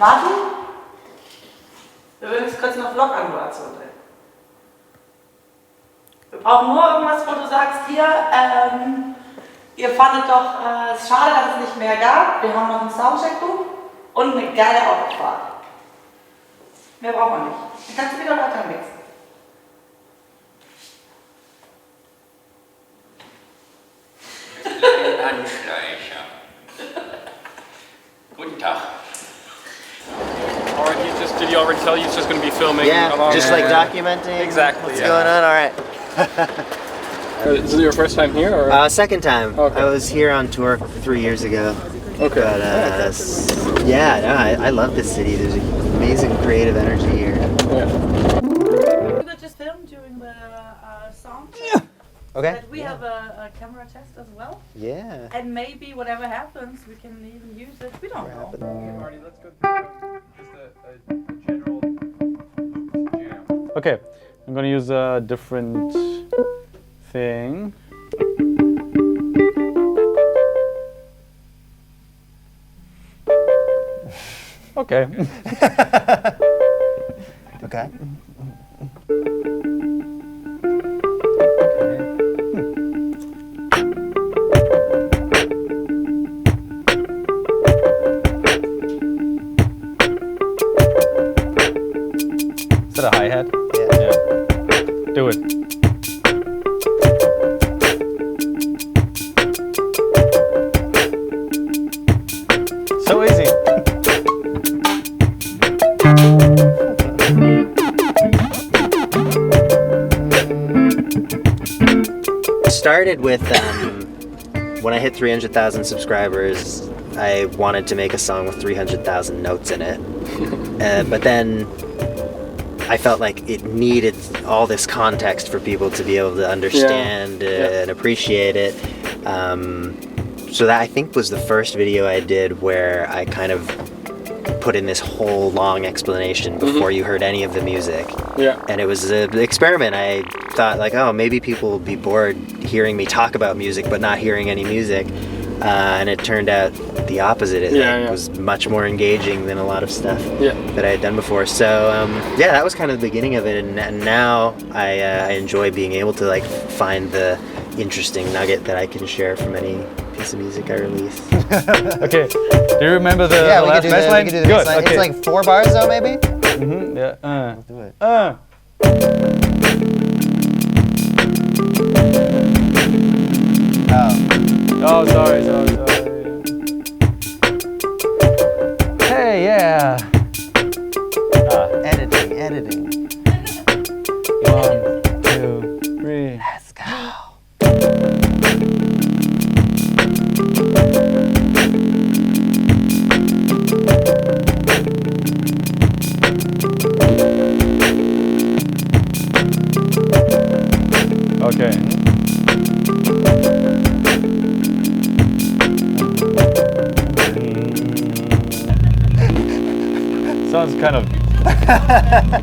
Martin? Wir würden jetzt kurz eine Vlog-Anmoderation drehen. Wir brauchen nur irgendwas, wo du sagst, hier, ihr fandet doch es schade, dass es nicht mehr gab. Wir haben noch einen Soundcheck-Buch und eine geile Autofahrt. Mehr brauchen wir nicht. Dann kannst du wieder weiter mixen. Anschleicher. Guten Tag. Or did he already tell you he's just going to be filming? Yeah, just like documenting exactly, what's going on? All right. Is it your first time here? Or? Second time. Okay. I was here on tour 3 years ago. Okay. But yeah, no, I love this city. There's amazing creative energy here. Yeah. We will just film during the sound check. Okay. But we have a camera test as well. Yeah. And maybe whatever happens, we can even use it. We don't know. Marty, let's go through just a general loop jam. Okay, I'm gonna use a different thing. Okay. Okay. Is that a hi-hat? Yeah. Do it. So easy. Started with when I hit 300,000 subscribers, I wanted to make a song with 300,000 notes in it. But then I felt like it needed all this context for people to be able to understand and appreciate it. So that I think was the first video I did where I kind of put in this whole long explanation before you heard any of the music. Yeah. And it was an experiment. I thought like, oh, maybe people will be bored hearing me talk about music but not hearing any music. And it turned out the opposite. It was much more engaging than a lot of stuff that I had done before. So yeah, that was kind of the beginning of it. And now I enjoy being able to like find the interesting nugget that I can share from any piece of music I release. Okay. Do you remember the last bass line? We can do the bass line. Okay. It's like 4 bars though, maybe? Mm-hmm. Yeah. Let's do it. Oh, sorry. Hey, yeah. Editing. 1, 2, 3. Let's go. Okay. Sounds kind of...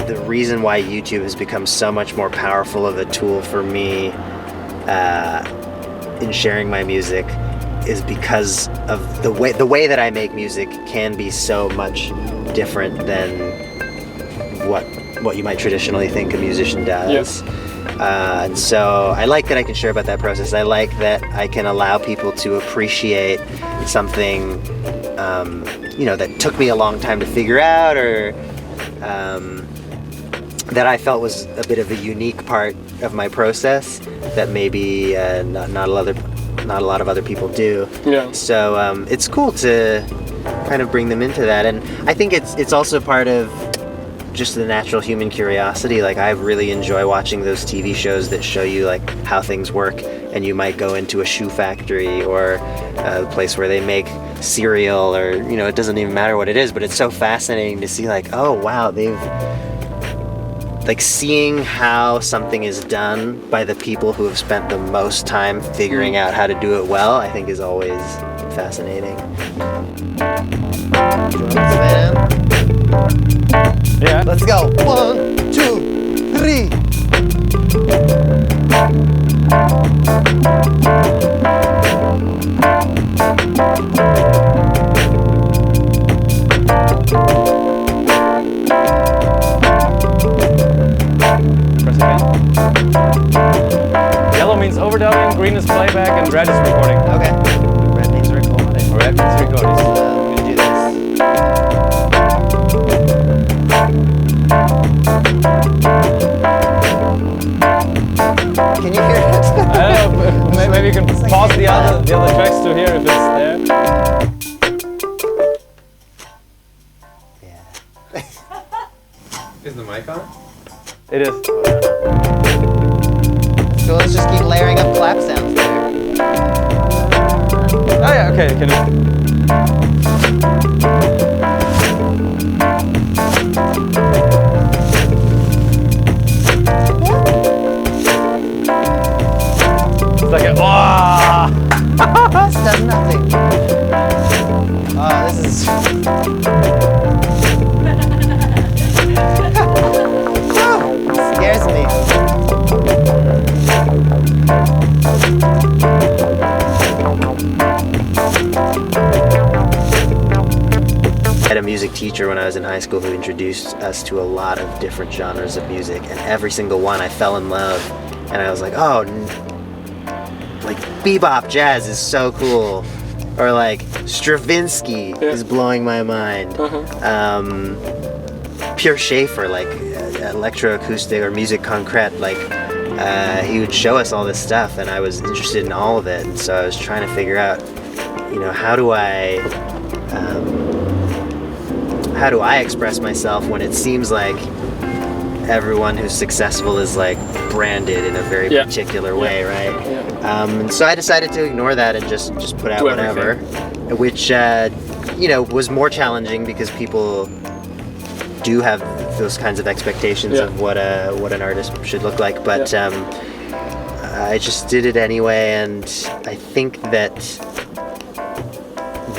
The reason why YouTube has become so much more powerful of a tool for me in sharing my music is because of the way that I make music can be so much different than what you might traditionally think a musician does. And so I like that I can share about that process. I like that I can allow people to appreciate something that took me a long time to figure out, or that I felt was a bit of a unique part of my process that maybe not a lot of other people do. Yeah. So it's cool to kind of bring them into that, and I think it's also part of just the natural human curiosity. Like I really enjoy watching those TV shows that show you like how things work, and you might go into a shoe factory or a place where they make cereal, or it doesn't even matter what it is, but it's so fascinating to see like, oh wow, they've like seeing how something is done by the people who have spent the most time figuring out how to do it well, I think is always fascinating. Yeah. Let's go. 1, 2, 3. overdubbing, green is playback, and red is recording. Okay. Red means recording. Red means recording. I'm gonna do this. Can you hear it? I don't know. Maybe you can pause the other tracks to hear if it's there. Yeah. Is the mic on? It is. So let's just keep layering up clap sounds there. Oh yeah. Okay. Can you? It's like a This does nothing. Oh, this is. Scares me. I had a music teacher when I was in high school who introduced us to a lot of different genres of music, and every single one I fell in love, and I was like, oh, like bebop jazz is so cool, or like Stravinsky is blowing my mind. Pure Schaefer, like electroacoustic or music concrete, like he would show us all this stuff, and I was interested in all of it, and so I was trying to figure out, you know, how do I express myself when it seems like everyone who's successful is like branded in a very particular way, right? And so I decided to ignore that and just put out whatever, which you know, was more challenging because people do have those kinds of expectations of what an artist should look like, but I just did it anyway, and I think that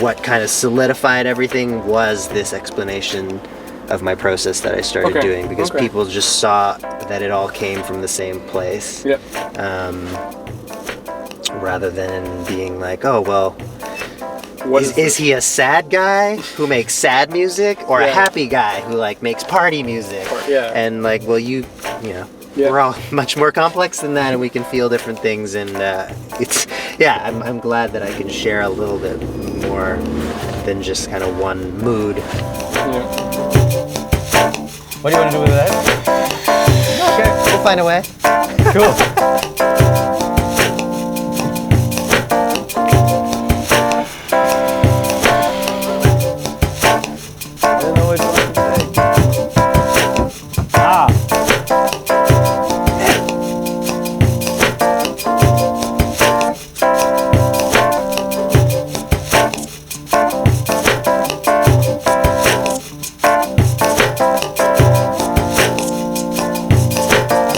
what kind of solidified everything was this explanation of my process that I started doing, because people just saw that it all came from the same place, rather than being like, oh well, is he a sad guy who makes sad music, or a happy guy who like makes party music? And like, well, you know, we're all much more complex than that, and we can feel different things, and it's I'm glad that I can share a little bit more than just kind of one mood. What do you want to do with that? Okay, we'll find a way. Cool. I don't know what you want to say. Ah.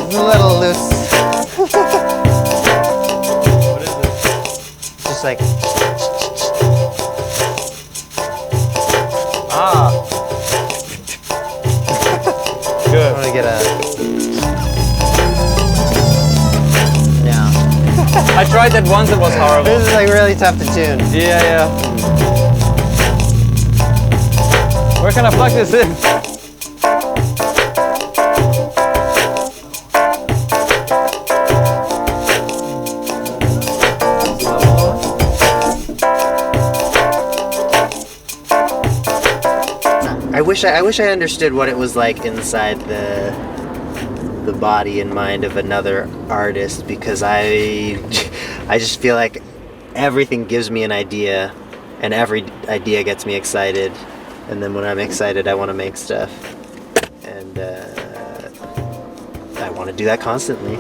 It's a little loose. What is it? Just like. Ah. Good. I want to get a. No. I tried that once, it was horrible. This is like really tough to tune. Yeah. Where can I plug this in? I wish I understood what it was like inside the body and mind of another artist, because I just feel like everything gives me an idea, and every idea gets me excited, and then when I'm excited I want to make stuff, and I want to do that constantly.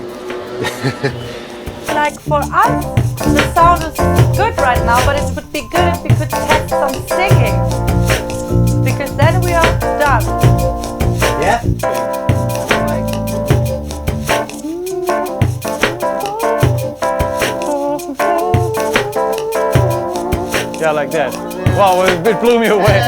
Like for us, the sound is good right now, but it would be good if we could test some singing, because then we are done. Yeah. Yeah, like that. Wow, it blew me away.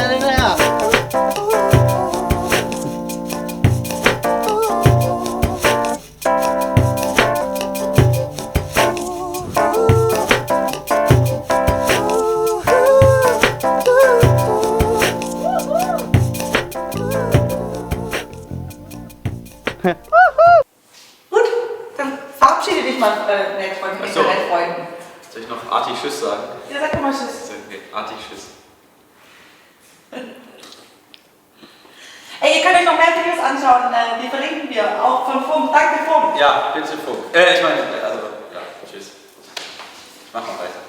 Gut, dann Verabschiede dich mal nett von den Ach so. Internetfreunden. Soll ich noch artig Tschüss sagen? Ja, sag doch mal Tschüss. Okay, artig Tschüss. Ey, ihr könnt euch noch mehr Videos anschauen, die verlinken wir, auch von Funk. Danke Funk. Ja, bitte Funk. Ich meine, also, ja, tschüss. Ich mach mal weiter.